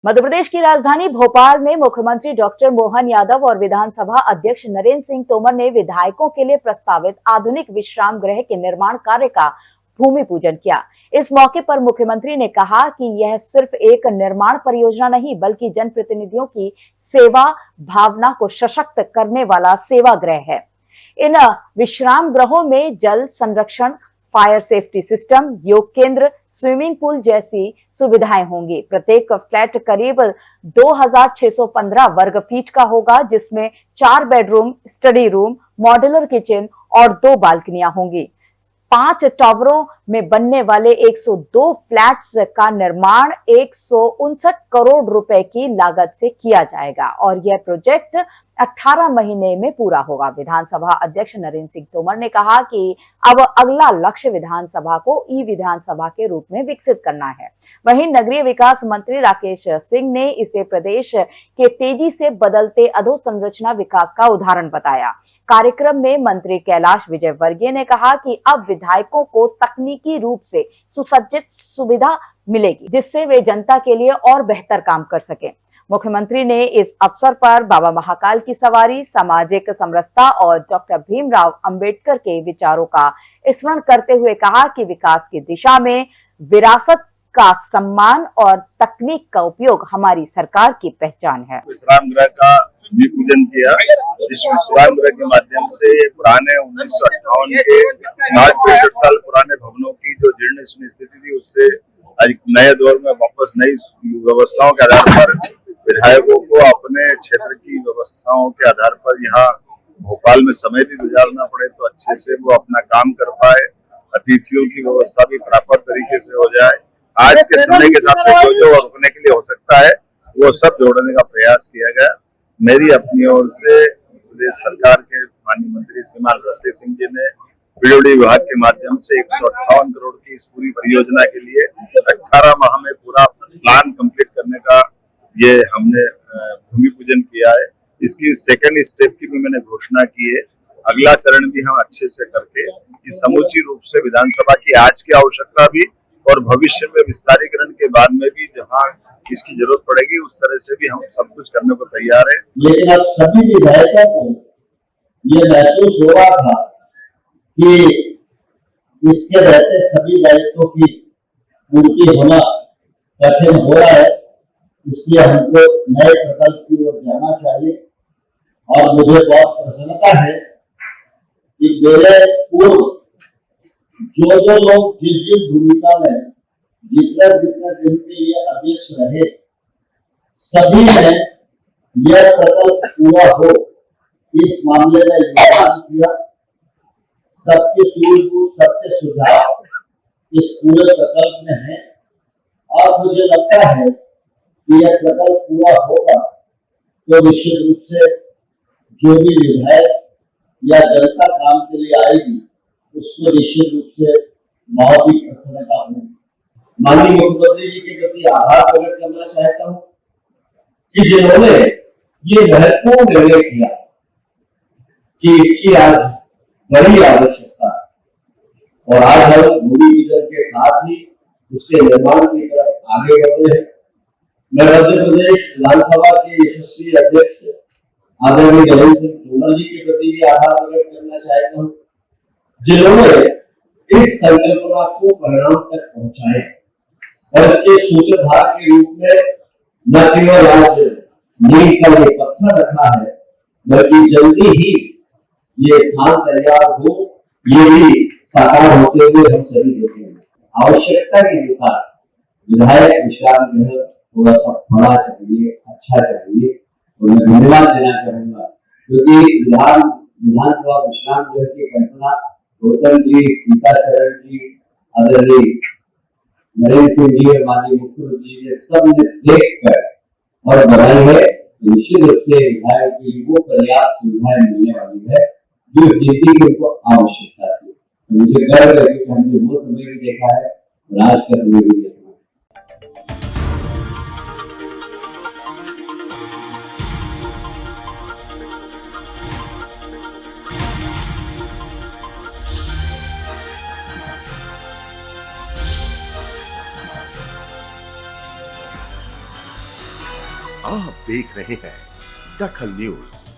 मध्य प्रदेश की राजधानी भोपाल में मुख्यमंत्री डॉक्टर मोहन यादव और विधानसभा अध्यक्ष नरेंद्र सिंह तोमर ने विधायकों के लिए प्रस्तावित आधुनिक विश्राम गृह के निर्माण कार्य का भूमि पूजन किया। इस मौके पर मुख्यमंत्री ने कहा कि यह सिर्फ एक निर्माण परियोजना नहीं बल्कि जनप्रतिनिधियों की सेवा भावना को सशक्त करने वाला सेवा गृह है। इन विश्राम गृहों में जल संरक्षण, फायर सेफ्टी सिस्टम, योग केंद्र, स्विमिंग पूल जैसी सुविधाएं होंगी। प्रत्येक फ्लैट करीब 2615 वर्ग फीट का होगा, जिसमें 4 bedroom, study room, modular kitchen और 2 बालकनियां होंगी। 5 टावरों में बनने वाले 102 फ्लैट्स का निर्माण 159 करोड़ रुपए की लागत से किया जाएगा और यह प्रोजेक्ट 18 महीने में पूरा होगा। विधानसभा अध्यक्ष नरेंद्र सिंह तोमर ने कहा कि अब अगला लक्ष्य विधानसभा को ई विधानसभा के रूप में विकसित करना है। वहीं नगरीय विकास मंत्री राकेश सिंह ने इसे प्रदेश के तेजी से बदलते अधोसंरचना विकास का उदाहरण बताया। कार्यक्रम में मंत्री कैलाश विजयवर्गीय ने कहा कि अब विधायकों को तकनीकी रूप से सुसज्जित सुविधा मिलेगी, जिससे वे जनता के लिए और बेहतर काम कर सकें। मुख्यमंत्री ने इस अवसर पर बाबा महाकाल की सवारी, सामाजिक समरसता और डॉक्टर भीमराव अंबेडकर के विचारों का स्मरण करते हुए कहा कि विकास की दिशा में विरासत का सम्मान और तकनीक का उपयोग हमारी सरकार की पहचान है। विश्राम गृह का भूमि पूजन किया। इस विश्राम गृह के माध्यम से पुराने 1958 के 60-65 साल पुराने भवनों की जो जीर्ण स्थिति थी, उससे आज नए दौर में वापस नई व्यवस्थाओं के आधार पर विधायकों को अपने क्षेत्र की व्यवस्थाओं के आधार पर यहाँ भोपाल में समय भी गुजारना पड़े तो अच्छे से वो अपना काम कर पाए, अतिथियों की व्यवस्था भी प्रॉपर तरीके से हो जाए। आज के समय के हिसाब से जो रुकने के लिए हो सकता है वो सब जोड़ने का प्रयास किया गया। मेरी अपनी ओर से प्रदेश सरकार के माननीय मंत्री श्रीमान रणधीर सिंह जी ने पीडब्ल्यूडी विभाग के माध्यम से 158 करोड़ की इस पूरी परियोजना के लिए 18 माह में पूरा प्लान कंप्लीट करने का ये हमने भूमि पूजन किया है। इसकी सेकंड स्टेप की भी मैंने घोषणा की है। अगला चरण भी हम अच्छे से करके इस समूची रूप से विधानसभा की आज की आवश्यकता भी और भविष्य में विस्तारीकरण के बाद में भी जहाँ इसकी जरूरत पड़ेगी उस तरह से भी हम सब कुछ करने को तैयार है। लेकिन अब सभी विधायकों को ये महसूस हो रहा था कि इसके रहते सभी दायित्वों की पूर्ति होना कठिन हो रहा है, इसलिए हमको नए प्रकल्प की ओर जाना चाहिए। और मुझे बहुत प्रसन्नता है कि मेरे पूर्व जो लोग जिस भूमिका में जितना दिन के लिए अध्यक्ष रहे, सभी ने यह प्रकल्प पूरा हो इस मामले में योगदान किया। सबकी सूझबूझ, सबके सुझाव इस पूरे प्रकल्प में है और मुझे लगता है कि यह प्रकल्प पूरा होगा तो निश्चित रूप से जो भी विधायक या जनता काम के लिए आएगी उसको निश्चित रूप से बहुत ही प्रसन्नता होगी। माननीय मुख्यमंत्री जी के प्रति आभार प्रकट करना चाहता हूं कि जिन्होंने ये महत्वपूर्ण निर्णय किया कि इसकी आज बड़ी आवश्यकता है और आज हम भूमि पूजन के साथ ही उसके निर्माण की तरफ आगे बढ़ रहे हैं। मैं मध्य प्रदेश विधानसभा के यशस्वी अध्यक्ष आदरणीय नरेंद्र सिंह तोमर जी के प्रति भी आभार प्रकट करना चाहता हूं, जिन्होंने इस संकल्पना को परिणाम तक पहुंचाए और इसके सूत्रधार के रूप में न केवल आज नींव का ये पत्थर रखा है बल्कि जल्दी ही ये स्थान तैयार हो, ये भी साकार होते हुए हम सभी देखेंगे। आवश्यकता के अनुसार विधायक विश्राम गृह थोड़ा सा बड़ा चाहिए, अच्छा चाहिए और मैं धन्यवाद देना चाहूंगा क्योंकि विधानसभा विश्राम गृह की कल्पना गौतम जी, सीताचरण जी, आदरणीय नरेंद्र सिंह जी और माननीय मुख्यमंत्री जी सब ने देखकर और बनाई है। निश्चित रूप से विधायक की वो पर्याप्त सुविधाएं मिलने वाली है जो खेती की उनको आवश्यकता थी। तो मुझे गर्व है कि हमने वो समय भी देखा है और आज का समय भी देखा है। आप देख रहे हैं दखल न्यूज।